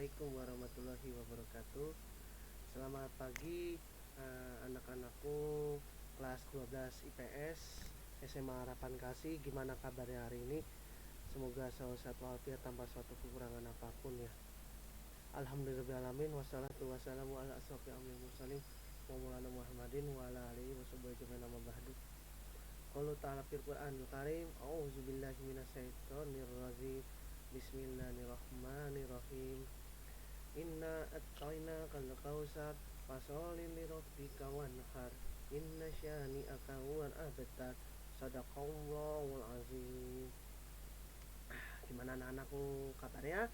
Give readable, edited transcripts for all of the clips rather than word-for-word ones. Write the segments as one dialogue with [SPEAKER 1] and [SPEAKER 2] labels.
[SPEAKER 1] Assalamualaikum warahmatullahi wabarakatuh. Selamat pagi anak-anakku kelas 12 IPS SMA Harapan Kasih. Gimana kabarnya hari ini? Semoga selalu sehat walafiat tanpa suatu kekurangan apapun ya. Alhamdulillahirrahmanirrahim. Wassalatu wassalamu ala asrofil anbiya'i wal mursalin Maulana Muhammadin wa ala alihi washabbihi ajmain amma ba'du. Qala ta'ala fil Qur'anil Karim, a'udzubillahi minasyaitonir rajim. Bismillahirrahmanirrahim. Inna a'tainakal kautsar fasholli li rabbika wanhar. Inna syani'aka huwal abtar. Shadaqallahul azim. Gimana anak-anakku kabarnya?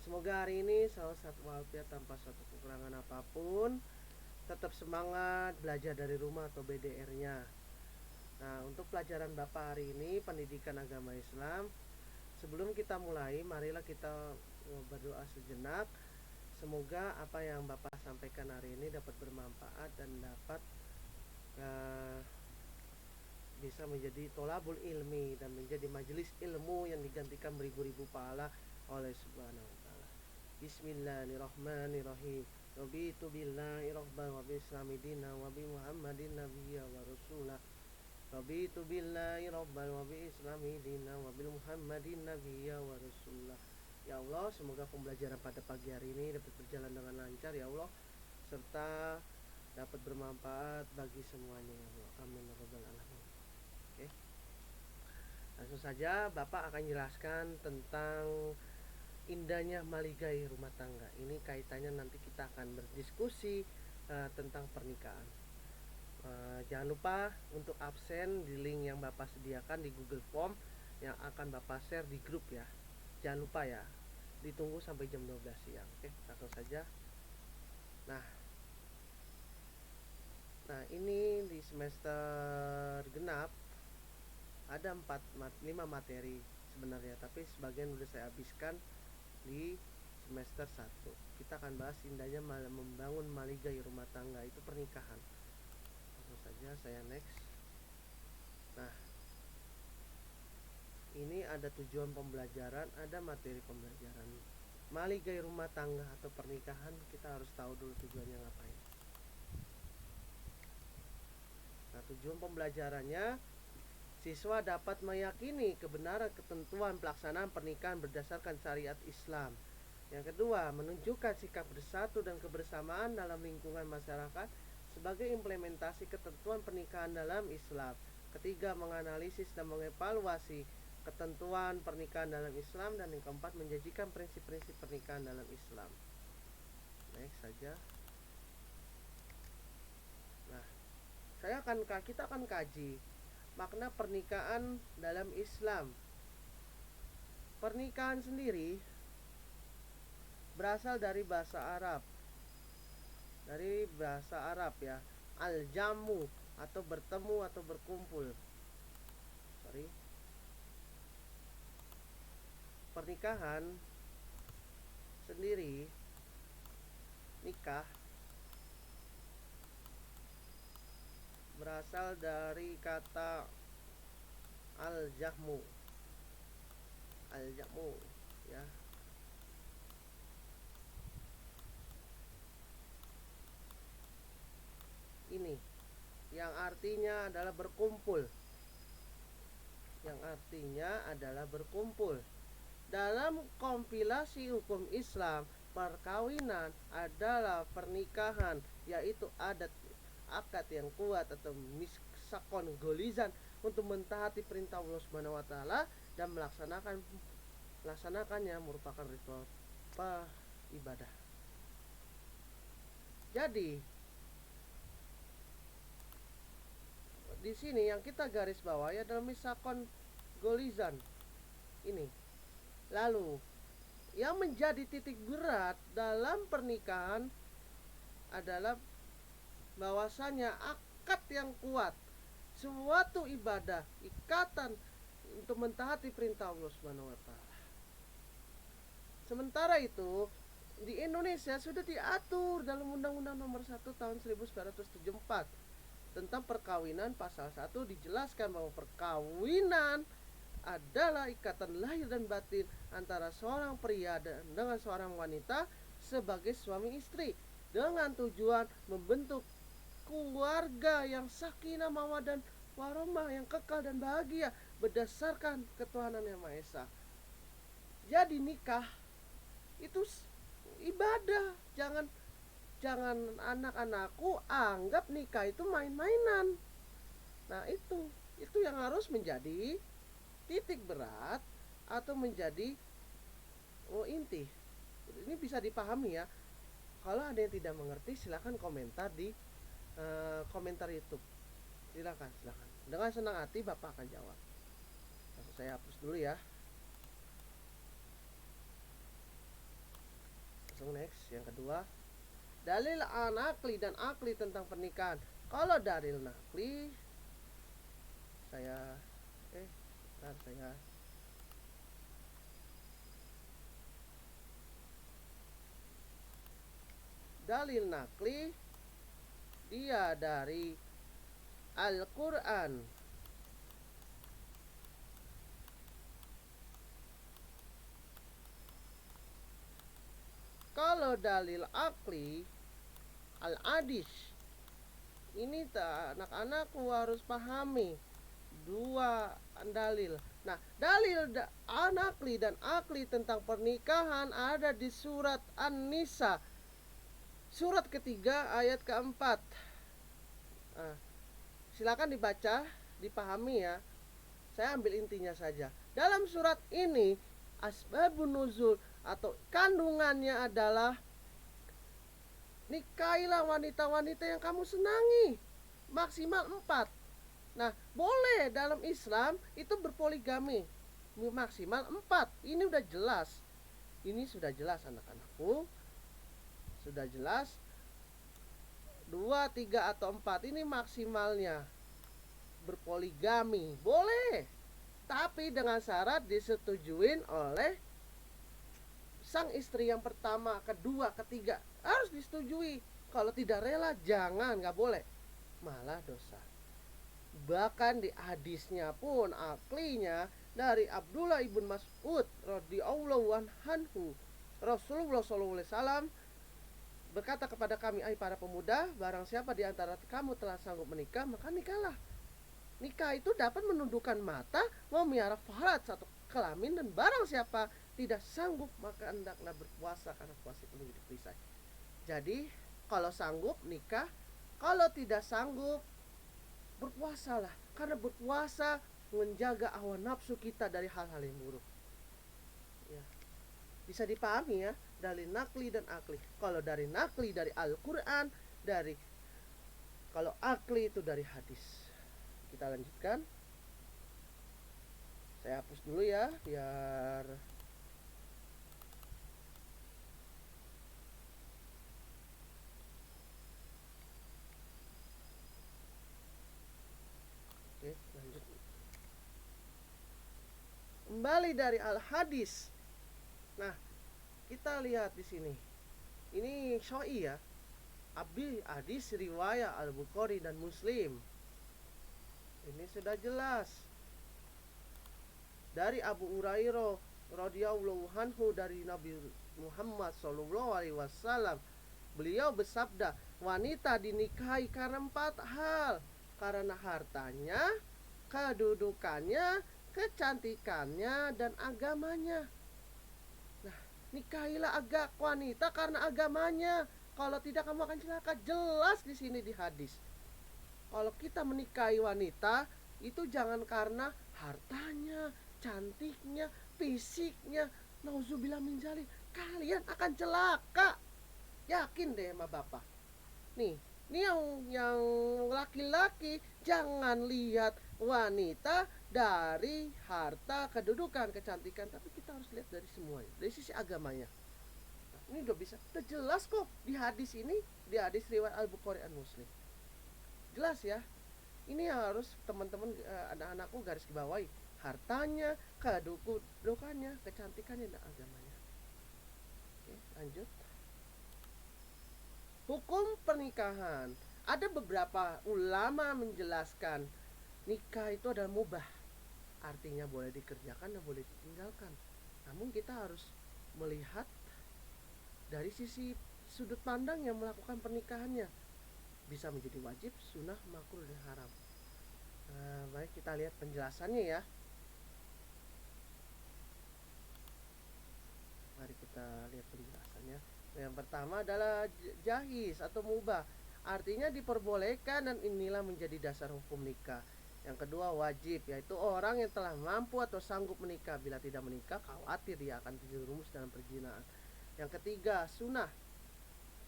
[SPEAKER 1] Semoga hari ini selalu sehat walafiat tanpa suatu kekurangan apapun. Tetap semangat belajar dari rumah atau BDR-nya. Nah, untuk pelajaran Bapak hari ini pendidikan agama Islam. Sebelum kita mulai, marilah kita berdoa sejenak. Semoga apa yang Bapak sampaikan hari ini dapat bermanfaat dan dapat bisa menjadi tolabul ilmi dan menjadi majelis ilmu yang digantikan beribu-ribu pahala oleh Subhanahu wa ta'ala. Bismillahirrahmanirrahim. Rabitu billahi rabban wa bi islami dina wa bi Muhammadin nabiyya wa rasulah. Rabitu billahi rabban wa bi islami dina wa bil Muhammadin nabiyya wa rasulah. Ya Allah, semoga pembelajaran pada pagi hari ini dapat berjalan dengan lancar ya Allah, serta dapat bermanfaat bagi semuanya ya Allah. Amin ya rabbal alamin. Oke. Langsung saja Bapak akan jelaskan tentang indahnya maligai rumah tangga. Ini kaitannya nanti kita akan berdiskusi tentang pernikahan. Jangan lupa untuk absen di link yang Bapak sediakan di Google Form yang akan Bapak share di grup ya. Jangan lupa ya, ditunggu sampai jam 12 siang. Oke, langsung saja. Nah ini di semester genap ada 5 materi sebenarnya, tapi sebagian udah saya habiskan di semester 1. Kita akan bahas indahnya membangun maligai rumah tangga, itu pernikahan. Langsung saja saya next. Nah, ini ada tujuan pembelajaran, ada materi pembelajaran. Maligai rumah tangga atau pernikahan, kita harus tahu dulu tujuannya ngapain. Nah, tujuan pembelajarannya, siswa dapat meyakini kebenaran ketentuan pelaksanaan pernikahan berdasarkan syariat Islam. Yang kedua, menunjukkan sikap bersatu dan kebersamaan dalam lingkungan masyarakat sebagai implementasi ketentuan pernikahan dalam Islam. Ketiga, menganalisis dan mengevaluasi ketentuan pernikahan dalam Islam. Dan yang keempat, menjanjikan prinsip-prinsip pernikahan dalam Islam. Next saja. Nah, kita akan kaji makna pernikahan dalam Islam. Pernikahan sendiri berasal dari bahasa Arab. Ya, al-jamu atau bertemu atau berkumpul. Pernikahan sendiri, nikah, berasal dari kata al-jahmu ya. Ini yang artinya adalah berkumpul. Dalam kompilasi hukum Islam, perkawinan adalah pernikahan, yaitu akad yang kuat atau misakon golizan untuk mentaati perintah Allah Subhanahu wa taala dan melaksanakannya merupakan ritual ibadah. Jadi di sini yang kita garis bawahi adalah misakon golizan ini. Lalu yang menjadi titik berat dalam pernikahan adalah bahwasanya akad yang kuat, suatu ibadah, ikatan untuk mentaati perintah Allah Subhanahu wa taala. Sementara itu di Indonesia sudah diatur dalam Undang-Undang Nomor 1 Tahun 1974 tentang perkawinan. Pasal 1 dijelaskan bahwa perkawinan adalah ikatan lahir dan batin antara seorang pria dengan seorang wanita sebagai suami istri dengan tujuan membentuk keluarga yang sakinah mawaddah warahmah, yang kekal dan bahagia berdasarkan ketuhanan yang Maha Esa. Jadi nikah itu ibadah. Jangan anak-anakku anggap nikah itu main-mainan. Nah, itu yang harus menjadi titik berat atau menjadi inti. Ini bisa dipahami ya. Kalau ada yang tidak mengerti, silakan komentar di komentar YouTube. Silakan. Dengan senang hati Bapak akan jawab. Saya hapus dulu ya. Langsung next, yang kedua. Dalil anakli dan akli tentang pernikahan. Kalau dalil nakli, saya dalil nakli dia dari Al-Quran. Kalau dalil akli al-hadis, ini anak-anakku harus pahami dua dalil. Nah, dalil anakli dan akli tentang pernikahan ada di surat An-Nisa, surat ketiga ayat keempat. Silakan dibaca, dipahami ya. Saya ambil intinya saja. Dalam surat ini asbabun nuzul atau kandungannya adalah nikahilah wanita-wanita yang kamu senangi, maksimal 4. Nah, boleh dalam Islam itu berpoligami, maksimal 4. Ini udah jelas. Ini sudah jelas anak-anakku. Sudah jelas. 2, 3 atau 4 ini maksimalnya berpoligami. Boleh. Tapi dengan syarat disetujuin oleh sang istri yang pertama, kedua, ketiga. Harus disetujui. Kalau tidak rela, jangan, gak boleh. Malah dosa. Bahkan di hadisnya pun aklinya dari Abdullah ibn Mas'ud radhiyallahu anhu, Rasulullah SAW berkata kepada kami, "Hai para pemuda, barang siapa di antara kamu telah sanggup menikah, maka nikahlah." Nikah itu dapat menundukkan mata, memelihara faraj atau kelamin, dan barang siapa tidak sanggup maka hendaklah berpuasa karena puasa itu menjadi perisai. Jadi kalau sanggup nikah, kalau tidak sanggup berpuasalah, karena berpuasa menjaga hawa nafsu kita dari hal-hal yang buruk ya. Bisa dipahami ya, dari nakli dan akli. Kalau dari nakli dari Al-Quran, kalau akli itu dari hadis. Kita lanjutkan. Saya hapus dulu ya, biar lanjut. Kembali dari al-hadis. Nah, kita lihat di sini. Ini syoi ya. Hadis riwayat Al-Bukhari dan Muslim. Ini sudah jelas. Dari Abu Hurairah radhiyallahu anhu dari Nabi Muhammad sallallahu alaihi wasallam. Beliau bersabda, wanita dinikahi karena 4 hal. Karena hartanya, kedudukannya, kecantikannya, dan agamanya. Nah, nikahilah wanita karena agamanya. Kalau tidak kamu akan celaka. Jelas di sini di hadis. Kalau kita menikahi wanita, itu jangan karena hartanya, cantiknya, fisiknya. Nauzubillah min dzalik. Kalian akan celaka. Yakin deh sama Bapak. Nih yang laki-laki jangan lihat wanita dari harta, kedudukan, kecantikan, tapi kita harus lihat dari semuanya, dari sisi agamanya. Nah, ini udah jelas kok di hadis ini, di hadis riwayat Al-Bukhari dan Muslim. Jelas ya. Ini harus teman-teman, anak-anakku garis bawahi. Hartanya, kedudukannya, kecantikannya, dan agamanya. Oke, lanjut. Hukum pernikahan. Ada beberapa ulama menjelaskan nikah itu adalah mubah. Artinya boleh dikerjakan dan boleh ditinggalkan. Namun kita harus melihat dari sisi sudut pandang yang melakukan pernikahannya, bisa menjadi wajib, sunnah, makruh, dan haram. Baik, kita lihat penjelasannya ya. Mari kita lihat penjelasannya. Yang pertama adalah jaiz atau mubah, artinya diperbolehkan dan inilah menjadi dasar hukum nikah. Yang kedua wajib, yaitu orang yang telah mampu atau sanggup menikah. Bila tidak menikah, khawatir dia akan terjerumus dalam perzinahan. Yang ketiga sunnah.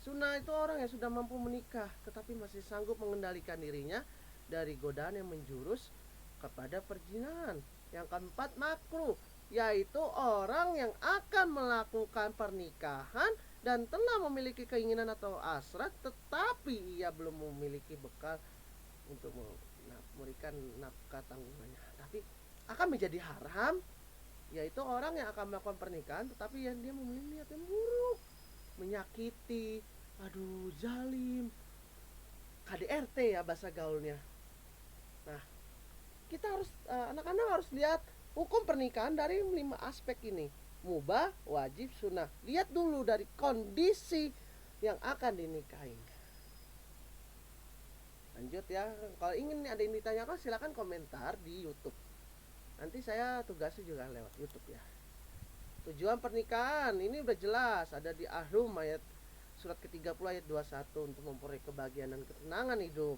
[SPEAKER 1] Sunnah itu orang yang sudah mampu menikah tetapi masih sanggup mengendalikan dirinya dari godaan yang menjurus kepada perzinahan. Yang keempat makruh, yaitu orang yang akan melakukan pernikahan dan telah memiliki keinginan atau hasrat tetapi ia belum memiliki bekal untuk memberikan nafkah tanggungannya, tapi akan menjadi haram, yaitu orang yang akan melakukan pernikahan tetapi yang dia memiliki niat yang buruk, menyakiti, zalim, KDRT ya bahasa gaulnya. Nah, kita harus anak-anak harus lihat hukum pernikahan dari 5 aspek ini: mubah, wajib, sunnah. Lihat dulu dari kondisi yang akan dinikahi. Lanjut ya, kalau ingin ada yang ditanyakan silakan komentar di YouTube. Nanti saya tugasi juga lewat YouTube ya. Tujuan pernikahan ini udah jelas, ada di Ahrum ayat surat ke-30 ayat 21, untuk memperoleh kebahagiaan dan ketenangan hidup.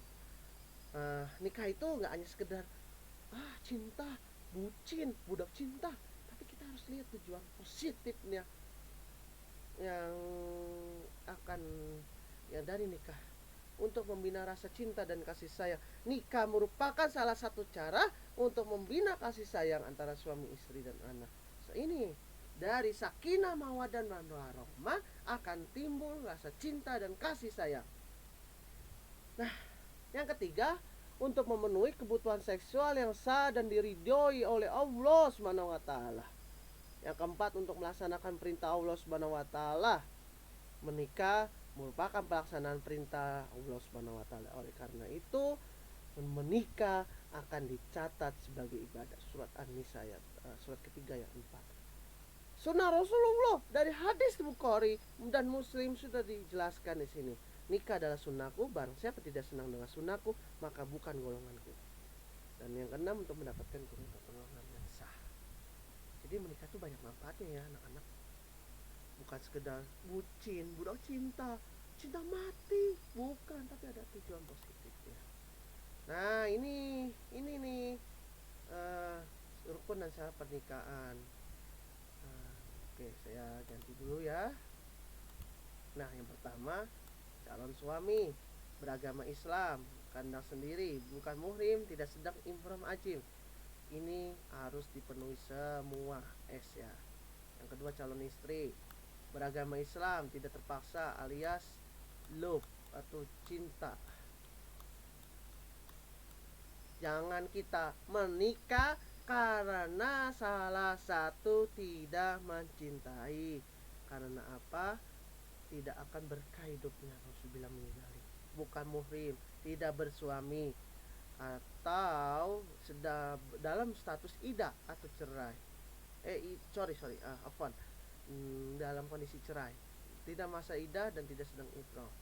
[SPEAKER 1] Nikah itu nggak hanya sekedar cinta, bucin, budak cinta, tapi kita harus lihat tujuan positifnya yang akan dari nikah, untuk membina rasa cinta dan kasih sayang. Nikah merupakan salah satu cara untuk membina kasih sayang antara suami istri dan anak. Ini dari sakinah mawaddah warahmah akan timbul rasa cinta dan kasih sayang. Nah, yang ketiga, untuk memenuhi kebutuhan seksual yang sah dan diridhoi oleh Allah Subhanahu wa taala. Yang keempat, untuk melaksanakan perintah Allah Subhanahu wa taala. Menikah merupakan pelaksanaan perintah Allah Subhanahu wa taala. Oleh karena itu, menikah akan dicatat sebagai ibadah. Surat An-Nisa ayat surat ketiga ayat 4. Sunnah Rasulullah dari hadis Bukhari dan Muslim sudah dijelaskan di sini. Nikah adalah sunnahku, barang siapa tidak senang dengan sunnahku, maka bukan golonganku. Dan yang keenam, untuk mendapatkan pertolongan yang sah. Jadi menikah itu banyak manfaatnya ya anak-anak. Bukan sekedar bucin, budak cinta, cinta mati, bukan, tapi ada tujuan positifnya. Nah, ini nih rukun dan syarat pernikahan. Oke, saya ganti dulu ya. Nah, yang pertama, calon suami beragama Islam, kandang sendiri, bukan muhrim, tidak sedang ihram ajim. Ini harus dipenuhi semua S ya. Yang kedua, calon istri beragama Islam, tidak terpaksa alias love atau cinta. Jangan kita menikah karena salah satu tidak mencintai. Karena apa? Tidak akan berkah hidupnya. Nauzubillah min dzalik. Bukan muhrim, tidak bersuami, atau sedang dalam status idah atau cerai. Afwan. Dalam kondisi cerai, tidak masa idah dan tidak sedang ihram.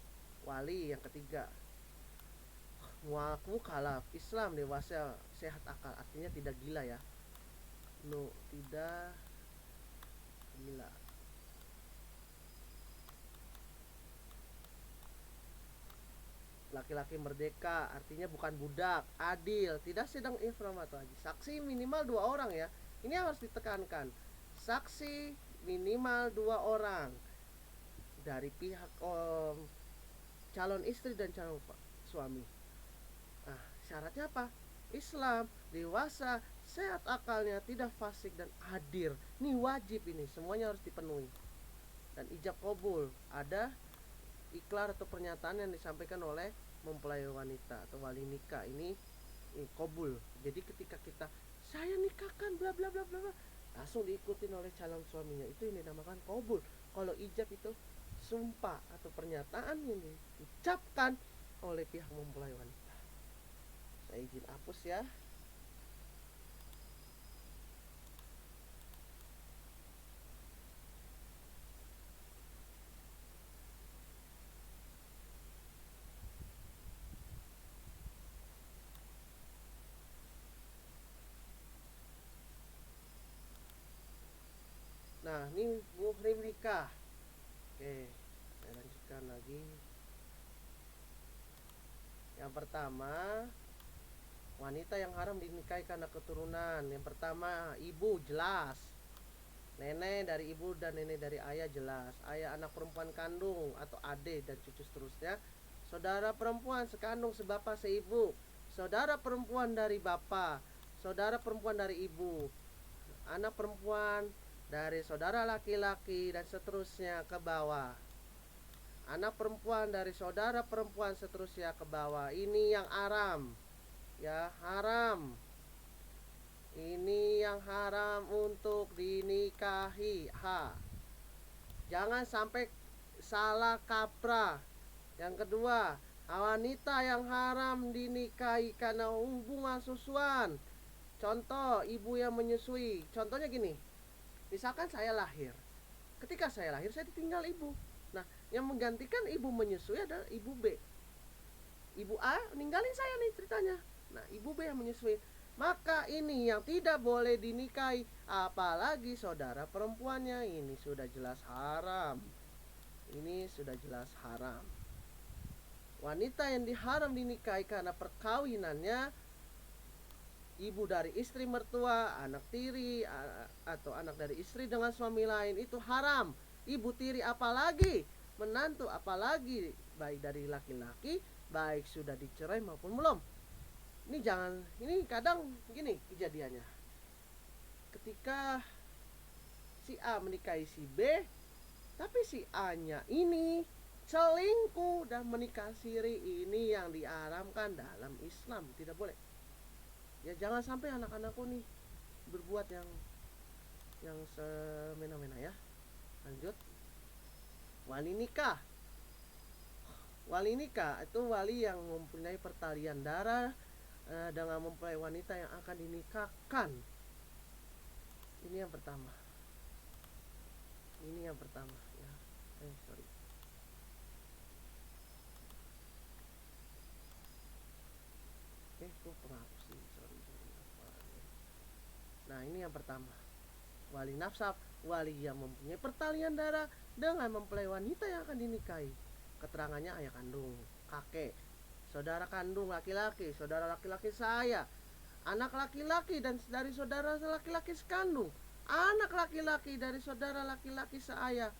[SPEAKER 1] Wali yang ketiga, muaku kalaf Islam, dewasa, sehat akal, artinya tidak gila ya. Tidak gila. Laki-laki merdeka, artinya bukan budak, adil, tidak sedang ihram atau haji. Saksi minimal 2 orang ya. Ini harus ditekankan. Saksi minimal 2 orang dari pihak calon istri dan calon suami. Nah, syaratnya apa? Islam, dewasa, sehat akalnya, tidak fasik dan hadir. Ini wajib, ini semuanya harus dipenuhi. Dan ijab kabul, ada ikrar atau pernyataan yang disampaikan oleh mempelai wanita atau wali nikah, ini kabul. Jadi ketika kita saya nikahkan bla bla bla bla, langsung diikutin oleh calon suaminya, itu yang dinamakan kabul. Kalau ijab itu sumpah atau pernyataan yang diucapkan oleh pihak mempelai wanita. Saya izin hapus ya. Yang pertama, wanita yang haram dinikahi karena keturunan. Yang pertama, ibu jelas. Nenek dari ibu dan nenek dari ayah jelas. Ayah anak perempuan kandung atau adik dan cucu seterusnya. Saudara perempuan sekandung sebapa seibu. Saudara perempuan dari bapak. Saudara perempuan dari ibu. Anak perempuan dari saudara laki-laki dan seterusnya ke bawah. Anak perempuan dari saudara perempuan seterusnya ke bawah. Ini yang haram. Ya, haram. Ini yang haram untuk dinikahi. Jangan sampai salah kaprah. Yang kedua, wanita yang haram dinikahi karena hubungan susuan. Contoh, ibu yang menyusui. Contohnya gini. Misalkan saya lahir. Ketika saya lahir, saya ditinggal ibu. Nah, yang menggantikan ibu menyusui adalah ibu B. Ibu A ninggalin saya nih ceritanya. Nah, ibu B yang menyusui. Maka ini yang tidak boleh dinikahi. Apalagi saudara perempuannya. Ini sudah jelas haram. Ini sudah jelas haram. Wanita yang diharam dinikahi karena perkawinannya ibu dari istri mertua, anak tiri, atau anak dari istri dengan suami lain, itu haram. Ibu tiri apalagi, menantu apalagi, baik dari laki-laki, baik sudah dicerai maupun belum. Ini kadang gini kejadiannya. Ketika si A menikahi si B, tapi si A-nya ini selingkuh dan menikah siri, ini yang diharamkan dalam Islam, tidak boleh. Ya jangan sampai anak-anakku nih berbuat yang semena-mena ya. Lanjut. Wali nikah. Wali nikah itu wali yang mempunyai pertalian darah dengan mempelai wanita yang akan dinikahkan. Ini yang pertama. Ini yang pertama ya. Sorry. Kok penghapus sih, sorry. Nah, ini yang pertama. Wali nasab, wali yang mempunyai pertalian darah dengan mempelai wanita yang akan dinikahi. Keterangannya ayah kandung, kakek, saudara kandung laki-laki, saudara laki-laki saya, anak laki-laki dan dari saudara laki-laki sekandung, anak laki-laki dari saudara laki-laki seayah.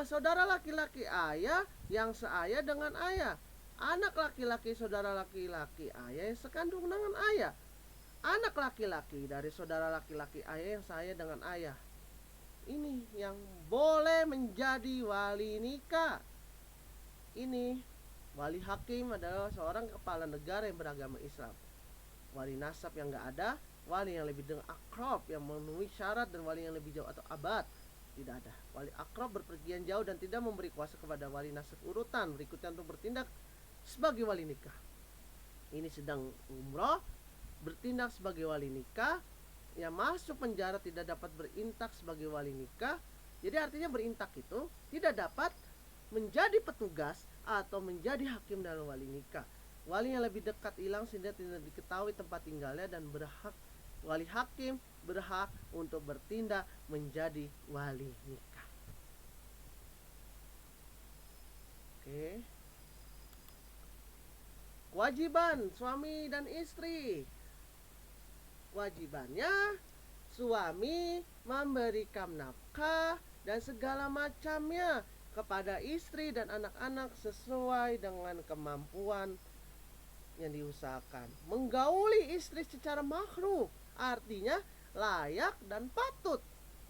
[SPEAKER 1] Saudara laki-laki ayah yang seayah dengan ayah. Anak laki-laki saudara laki-laki ayah yang sekandung dengan ayah. Anak laki-laki dari saudara laki-laki ayah yang seayah dengan ayah. Ini yang boleh menjadi wali nikah. Ini wali hakim adalah seorang kepala negara yang beragama Islam. Wali nasab yang gak ada, wali yang lebih dengan akrab yang memenuhi syarat, dan wali yang lebih jauh atau abad tidak ada. Wali akrab berpergian jauh dan tidak memberi kuasa kepada wali nasab urutan berikutnya untuk bertindak sebagai wali nikah. Ini sedang umroh, bertindak sebagai wali nikah. Yang masuk penjara tidak dapat berintak sebagai wali nikah. Jadi artinya berintak itu tidak dapat menjadi petugas atau menjadi hakim dalam wali nikah. Wali yang lebih dekat hilang sehingga tidak diketahui tempat tinggalnya, dan wali hakim berhak untuk bertindak menjadi wali nikah. Oke. Kewajiban suami dan istri. Kewajibannya suami memberikan nafkah dan segala macamnya kepada istri dan anak-anak sesuai dengan kemampuan yang diusahakan. Menggauli istri secara makruh, artinya layak dan patut,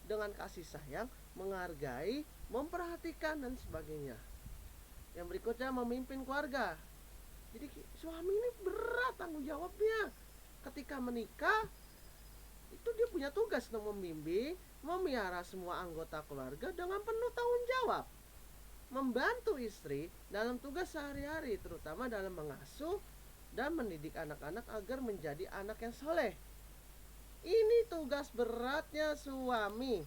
[SPEAKER 1] dengan kasih sayang, menghargai, memperhatikan dan sebagainya. Yang berikutnya memimpin keluarga. Jadi suami ini berat tanggung jawabnya. Ketika menikah itu dia punya tugas untuk membimbing, memelihara semua anggota keluarga dengan penuh tanggung jawab, membantu istri dalam tugas sehari-hari, terutama dalam mengasuh dan mendidik anak-anak agar menjadi anak yang soleh. Ini tugas beratnya suami.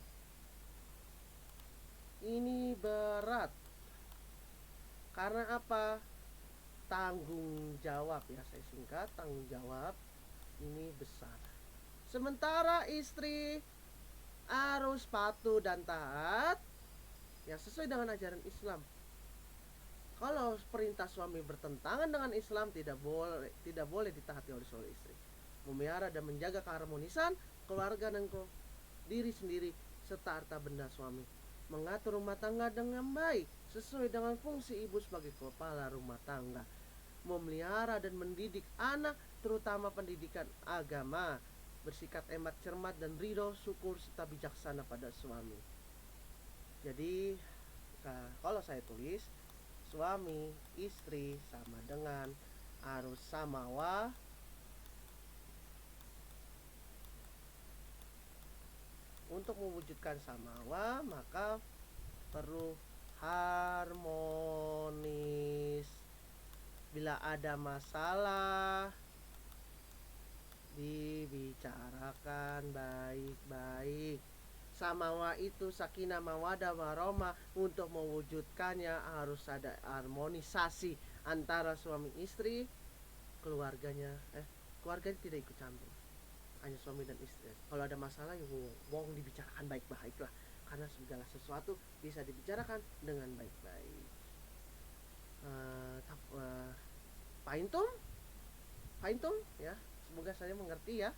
[SPEAKER 1] Ini berat. Karena apa? Tanggung jawab ya, saya singkat, tanggung jawab ini besar. Sementara istri harus patuh dan taat ya sesuai dengan ajaran Islam. Kalau perintah suami bertentangan dengan Islam, tidak boleh ditaati oleh seorang istri. Memelihara dan menjaga keharmonisan keluarga dan diri sendiri serta harta benda suami. Mengatur rumah tangga dengan baik sesuai dengan fungsi ibu sebagai kepala rumah tangga. Memelihara dan mendidik anak, terutama pendidikan agama. Bersikap hemat, cermat, dan ridho, syukur, serta bijaksana pada suami. Jadi kalau saya tulis, suami istri sama dengan harus samawa, untuk mewujudkan samawa maka perlu harmonis. Bila ada masalah dibicarakan baik-baik. Samawa itu sakinah mawadah warahmah. Untuk mewujudkannya harus ada harmonisasi antara suami istri, keluarganya tidak ikut campur, hanya suami dan istri. Kalau ada masalah ya wong dibicarakan baik-baik lah, karena segala sesuatu bisa dibicarakan dengan baik-baik. Paintum ya, semoga saya mengerti ya.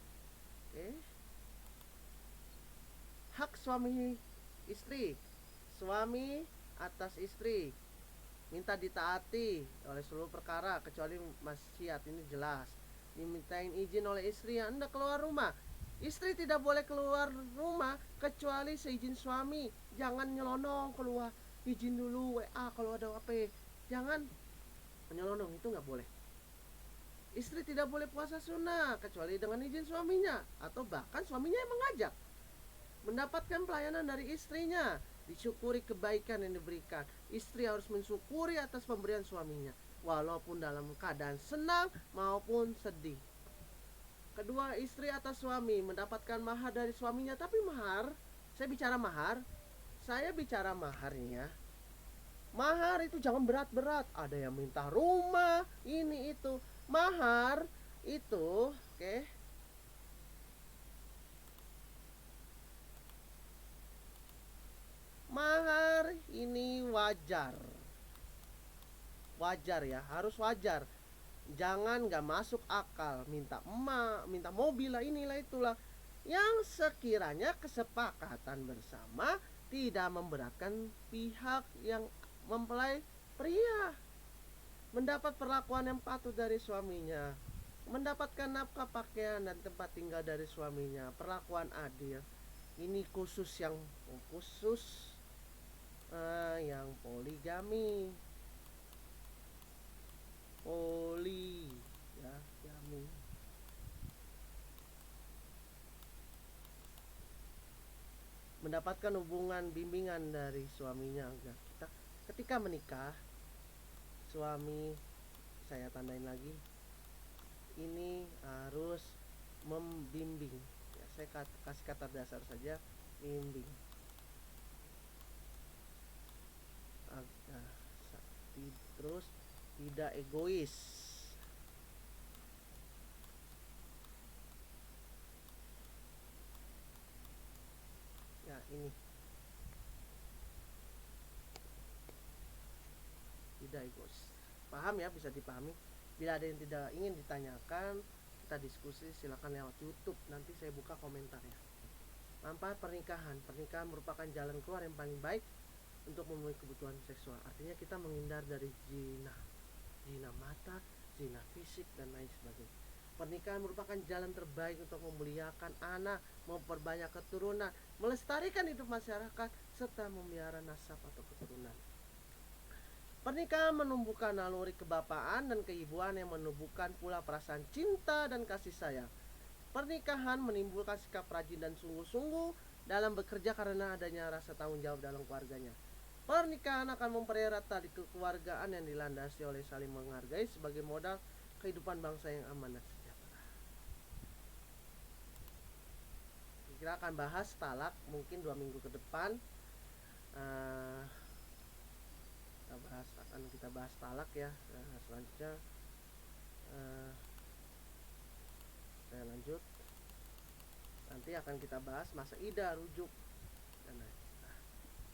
[SPEAKER 1] Hak suami istri, suami atas istri minta ditaati oleh seluruh perkara kecuali maksiat. Ini jelas. Dimintain izin oleh istri yang hendak keluar rumah. Istri tidak boleh keluar rumah kecuali seizin suami. Jangan nyelonong keluar, izin dulu WA kalau ada apa. Jangan menyelonong, itu nggak boleh. Istri tidak boleh puasa sunnah kecuali dengan izin suaminya, atau bahkan suaminya yang mengajak. Mendapatkan pelayanan dari istrinya, disyukuri kebaikan yang diberikan. Istri harus mensyukuri atas pemberian suaminya, walaupun dalam keadaan senang maupun sedih. Kedua, istri atas suami mendapatkan mahar dari suaminya. Tapi mahar, saya bicara maharnya. Mahar itu jangan berat-berat. Ada yang minta rumah, ini itu. Mahar itu, mahar ini wajar ya, harus wajar. Jangan gak masuk akal, minta emak, minta mobil lah, inilah itulah. Yang sekiranya kesepakatan bersama tidak memberatkan pihak yang mempelai pria. Mendapat perlakuan yang patut dari suaminya, mendapatkan nafkah pakaian dan tempat tinggal dari suaminya, perlakuan adil. Ini khusus yang poligami. Mendapatkan hubungan bimbingan dari suaminya agar kita ketika menikah, suami, saya tandain lagi, ini harus membimbing ya, saya kasih kata dasar saja, bimbing, terus tidak egois. Ya, ini tidak egois. Paham ya, bisa dipahami. Bila ada yang tidak ingin ditanyakan, kita diskusi, silakan lewat YouTube, nanti saya buka komentarnya. Manfaat pernikahan merupakan jalan keluar yang paling baik untuk memenuhi kebutuhan seksual. Artinya kita menghindar dari zina mata, zina fisik, dan lain sebagainya. Pernikahan merupakan jalan terbaik untuk memuliakan anak, memperbanyak keturunan, melestarikan hidup masyarakat, serta memelihara nasab atau keturunan. Pernikahan menumbuhkan naluri kebapaan dan keibuan yang menumbuhkan pula perasaan cinta dan kasih sayang. Pernikahan menimbulkan sikap rajin dan sungguh-sungguh dalam bekerja karena adanya rasa tanggung jawab dalam keluarganya. Pernikahan akan mempererat tali kekeluargaan yang dilandasi oleh saling menghargai sebagai modal kehidupan bangsa yang aman dan sejahtera. Kita akan bahas talak mungkin 2 minggu ke depan. Kita bahas talak ya. Selanjutnya saya lanjut. Nanti akan kita bahas masa idah, rujuk, dan lain.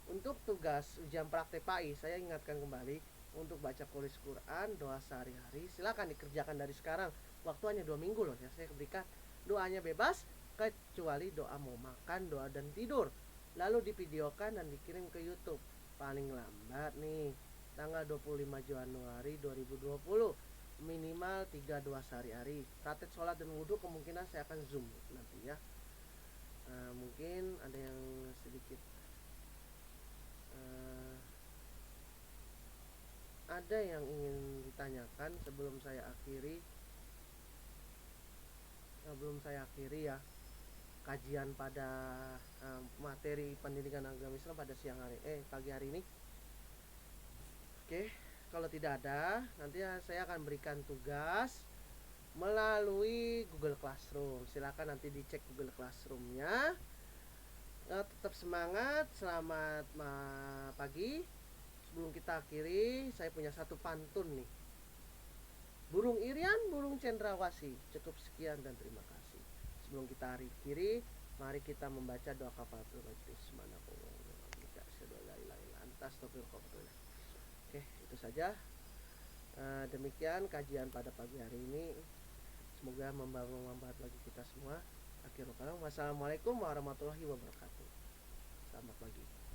[SPEAKER 1] Untuk tugas ujian praktek PAI, saya ingatkan kembali untuk baca tulis Quran, doa sehari-hari. Silakan dikerjakan dari sekarang. Waktu hanya 2 minggu loh ya, saya berikan. Doanya bebas kecuali doa mau makan, doa dan tidur. Lalu divideokan dan dikirim ke YouTube. Paling lambat nih tanggal 25 Januari 2020, minimal 3 doa sehari-hari. Praktek sholat dan wudhu kemungkinan saya akan zoom nanti ya. Mungkin ada yang sedikit ada yang ingin ditanyakan sebelum saya akhiri ya kajian pada materi pendidikan agama Islam pada pagi hari ini. Oke, kalau tidak ada, nanti saya akan berikan tugas melalui Google Classroom. Silakan nanti dicek Google Classroom-nya. Tetap semangat, selamat pagi. Sebelum kita akhiri, saya punya satu pantun nih. Burung irian, burung cendrawasih. Cukup sekian dan terima kasih. Sebelum kita akhiri, mari kita membaca doa kafaratul majlis. Oke, itu saja. Demikian kajian pada pagi hari ini. Semoga membawa manfaat bagi kita semua. Akhirul kalam. Wassalamualaikum warahmatullahi wabarakatuh. Selamat pagi.